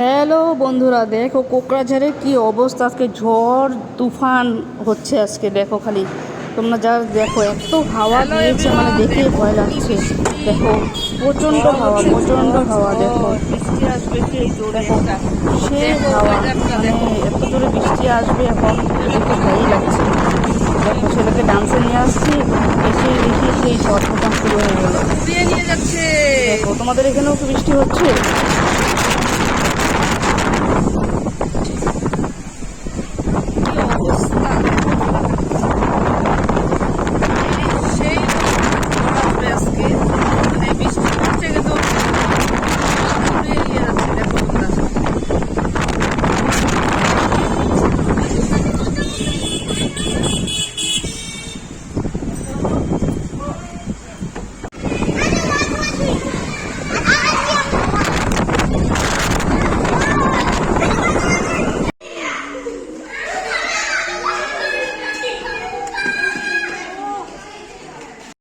Hello বন্ধুরা, দেখো কোকড়াঝাড়ের কি অবস্থা। আজকে ঝড় তুফান হচ্ছে। আজকে দেখো খালি তোমরা যা দেখো, এত হাওয়া হ্যালো দিয়েছে মানে এভরিওয়ান, দেখেই দেখো ভয় প্রচুর লাগছে। বৃষ্টি। দেখো প্রচণ্ড ঝড় হাওয়া, হচ্ছে, প্রচণ্ড ঝড় হাওয়া। দেখো ঝড় বৃষ্টি আসবে সেই জোরে দেখো একটা। সেই দেখো হাওয়া, ওয়েদারটা মানে দেখো। এত জোরে বৃষ্টি আসবে এখন, তো দেখে ভয়ই লাগছে। দেখো ছেলেকে ডান্সে নিয়ে আসছি, এসে দেখি সেই ঝড় তুফান শুরু হয়ে গেল। উড়িয়ে নিয়ে যাচ্ছে। দেখো তোমাদের এখানেও কি বৃষ্টি হচ্ছে?